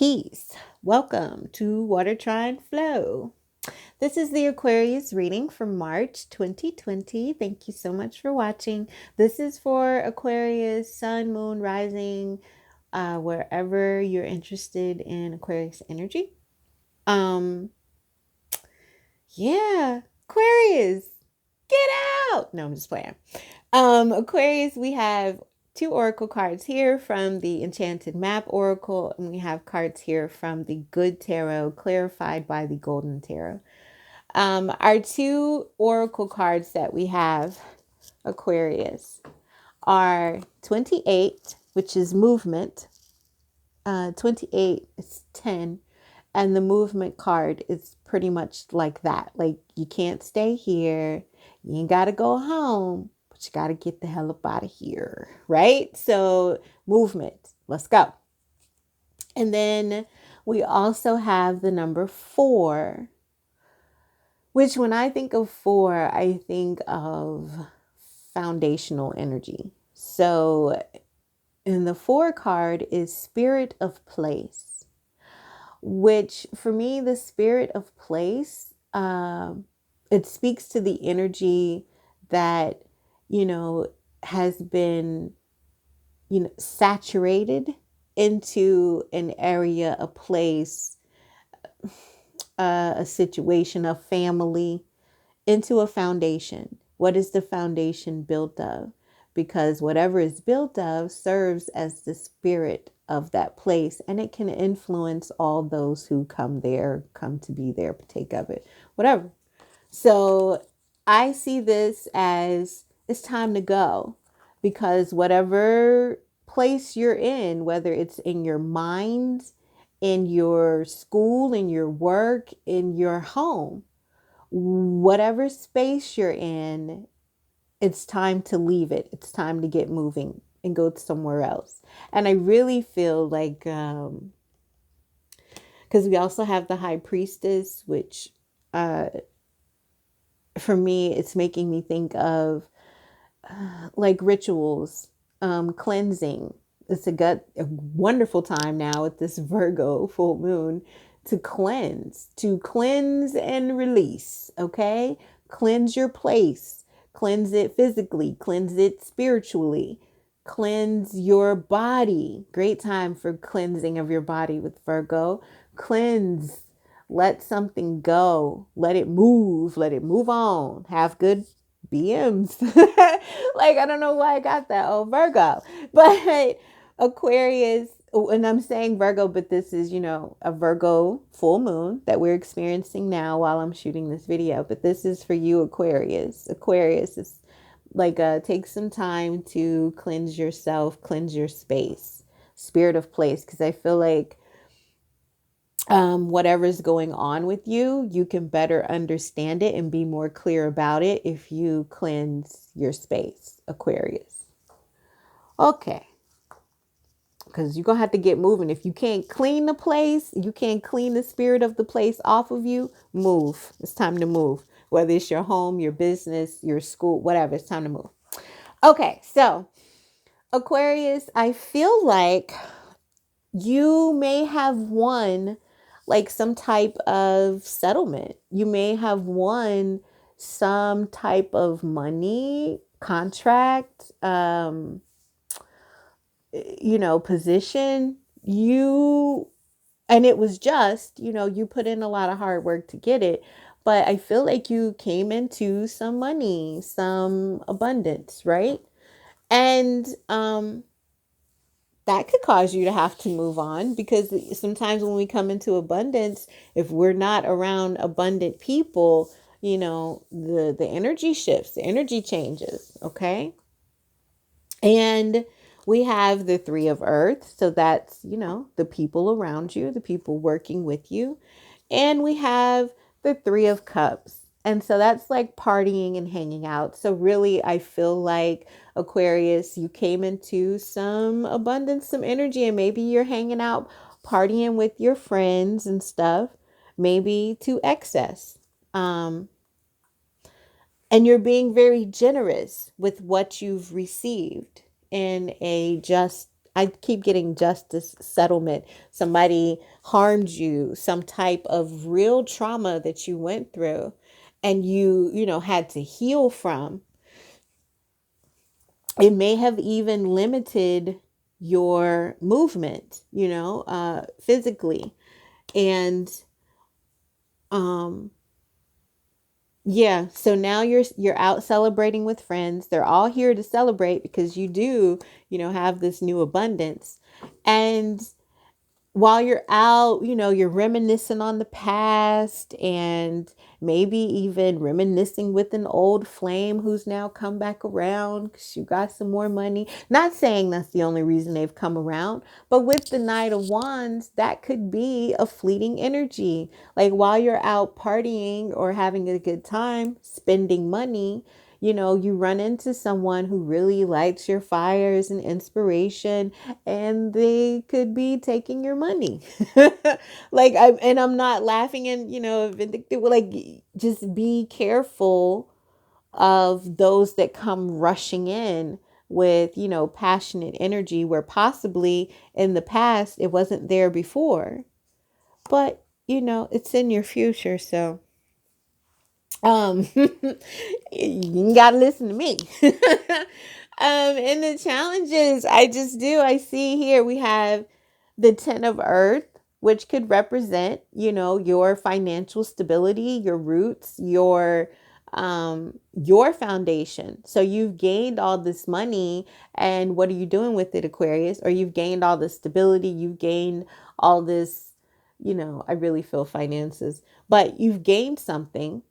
Peace. Welcome to Water-Trine Flow. This is the Aquarius reading for March 2020. Thank you so much for watching. This is for Aquarius, Sun, Moon, Rising, wherever you're interested in Aquarius energy. Yeah, Aquarius, get out. No, I'm just playing. Aquarius, we have two oracle cards here from the Enchanted Map Oracle, and we have cards here from the Good Tarot, clarified by the Golden Tarot. Our two oracle cards that we have, Aquarius, are 28, which is movement. 28 is 10. And the movement card is pretty much like that. Like, you can't stay here. You ain't got to go home, but you got to get the hell up out of here. Right? So, movement. Let's go. And then we also have the number 4, which when I think of 4, I think of foundational energy. So, in the 4 card is Spirit of Place, which for me, the spirit of place, it speaks to the energy that, has been, saturated into an area, a place, a situation, a family, into a foundation. What is the foundation built of? Because whatever is built of serves as the spirit of that place, and it can influence all those who come there, come to be there, partake of it, whatever. So I see this as it's time to go, because whatever place you're in, whether it's in your mind, in your school, in your work, in your home, whatever space you're in, it's time to leave it. It's time to get moving and go somewhere else. And I really feel like, because we also have the High Priestess, which for me, it's making me think of like rituals, cleansing. It's a wonderful time now with this Virgo full moon to cleanse and release. Okay. Cleanse your place, cleanse it physically, cleanse it spiritually, cleanse your body. Great time for cleansing of your body with Virgo. Cleanse, let something go, let it move on, have good BMs. Like, I don't know why I got that. Oh, Virgo. But Aquarius, and I'm saying Virgo, but this is, a Virgo full moon that we're experiencing now while I'm shooting this video. But this is for you, Aquarius. Aquarius is like, take some time to cleanse yourself, cleanse your space, spirit of place. Because I feel like whatever's going on with you, you can better understand it and be more clear about it if you cleanse your space, Aquarius. Okay. Because you're going to have to get moving. If you can't clean the place, you can't clean the spirit of the place off of you, move. It's time to move. Whether it's your home, your business, your school, whatever, it's time to move. Okay, so Aquarius, I feel like you may have won like some type of settlement. You may have won some type of money, contract, position. And it was just, you put in a lot of hard work to get it. But I feel like you came into some money, some abundance, right? And that could cause you to have to move on, because sometimes when we come into abundance, if we're not around abundant people, the energy shifts, the energy changes. Okay. And we have the 3 of Earth. So that's, the people around you, the people working with you. And we have the 3 of Cups. And so that's like partying and hanging out. So really, I feel like Aquarius, you came into some abundance, some energy, and maybe you're hanging out, partying with your friends and stuff, maybe to excess. And you're being very generous with what you've received in a just I keep getting justice, settlement. Somebody harmed you, some type of real trauma that you went through and you had to heal from. It may have even limited your movement, physically. And um yeah, so now you're out celebrating with friends. They're all here to celebrate because you do, have this new abundance. And while you're out, you're reminiscing on the past and maybe even reminiscing with an old flame who's now come back around because you got some more money. Not saying that's the only reason they've come around, but with the Knight of Wands, that could be a fleeting energy. Like while you're out partying or having a good time, spending money, you run into someone who really lights your fires and inspiration, and they could be taking your money. I'm not laughing and, vindictive. Like, just be careful of those that come rushing in with, passionate energy where possibly in the past it wasn't there before, but, it's in your future. So, you gotta listen to me. And the challenges, I see here we have the 10 of earth, which could represent, your financial stability, your roots, your foundation. So you've gained all this money, and what are you doing with it, Aquarius? Or you've gained all this stability, you've gained all this, I really feel finances, but you've gained something.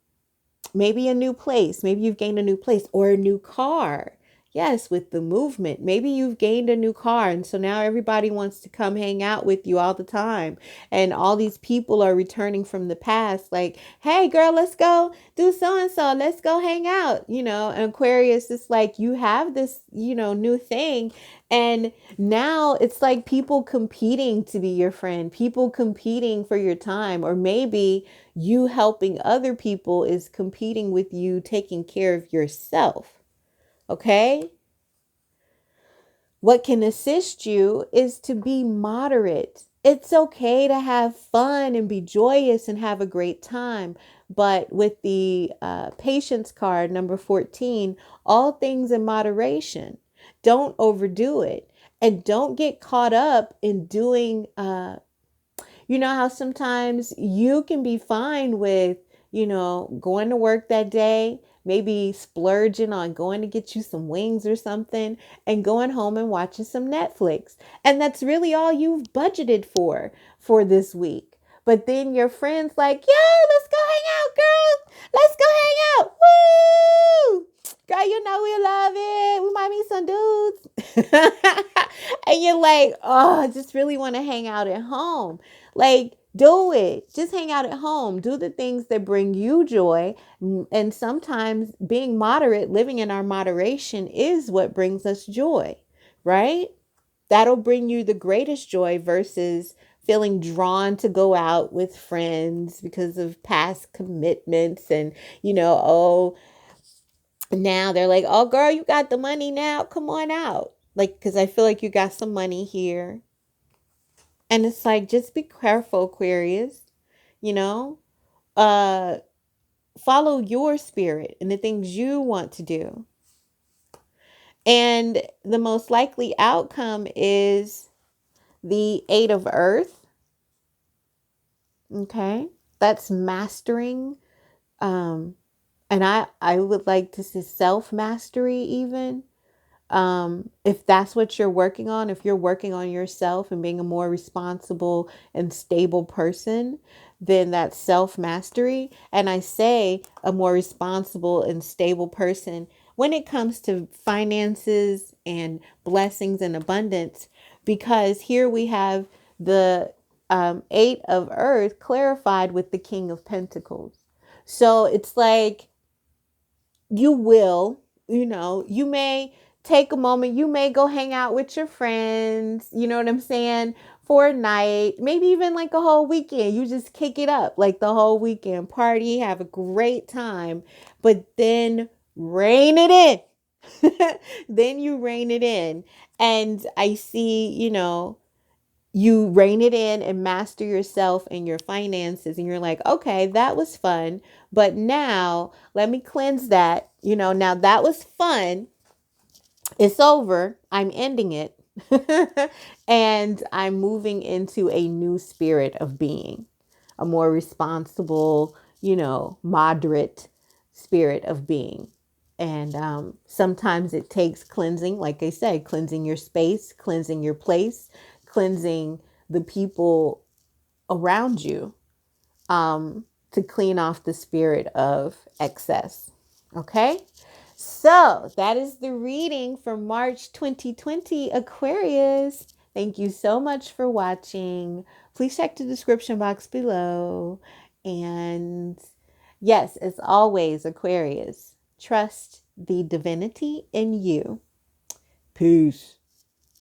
Maybe a new place. Maybe you've gained a new place or a new car. Yes, with the movement. Maybe you've gained a new car. And so now everybody wants to come hang out with you all the time. And all these people are returning from the past, like, hey, girl, let's go do so and so. Let's go hang out. And Aquarius is like, you have this, new thing. And now it's like people competing to be your friend, people competing for your time, or maybe you helping other people is competing with you taking care of yourself. Okay? What can assist you is to be moderate. It's okay to have fun and be joyous and have a great time. But with the patience card, number 14, all things in moderation. Don't overdo it. And don't get caught up in doing you know how sometimes you can be fine with, going to work that day, maybe splurging on going to get you some wings or something, and going home and watching some Netflix. And that's really all you've budgeted for this week. But then your friend's like, yo, let's go hang out, girl. Let's go hang out. Woo! Girl, we love it. We might meet some dudes. And you're like, oh, I just really want to hang out at home. Like, do it. Just hang out at home. Do the things that bring you joy. And sometimes being moderate, living in our moderation is what brings us joy, right? That'll bring you the greatest joy versus feeling drawn to go out with friends because of past commitments. And, oh, now they're like, oh, girl, you got the money now. Come on out. Like, because I feel like you got some money here. And it's like, just be careful, Aquarius, you know, uh, follow your spirit and the things you want to do. And the most likely outcome is the 8 of earth. Okay. That's mastering. And I would like to say self-mastery even. If that's what you're working on, if you're working on yourself and being a more responsible and stable person, then that's self-mastery. And I say a more responsible and stable person when it comes to finances and blessings and abundance, because here we have the 8 of earth clarified with the King of Pentacles. So it's like you will, you may take a moment, you may go hang out with your friends, you know what I'm saying, for a night, maybe even like a whole weekend. You just kick it up like the whole weekend, party, have a great time, but then rein it in. Then you rein it in. And I see, you rein it in and master yourself and your finances. And you're like, okay, that was fun. But now let me cleanse that. Now that was fun. It's over. I'm ending it. And I'm moving into a new spirit of being, a more responsible, moderate spirit of being. And sometimes it takes cleansing, like I said, cleansing your space, cleansing your place, cleansing the people around you, to clean off the spirit of excess. Okay? So that is the reading for March 2020, Aquarius. Thank you so much for watching. Please check the description box below. And yes, as always, Aquarius, trust the divinity in you. Peace.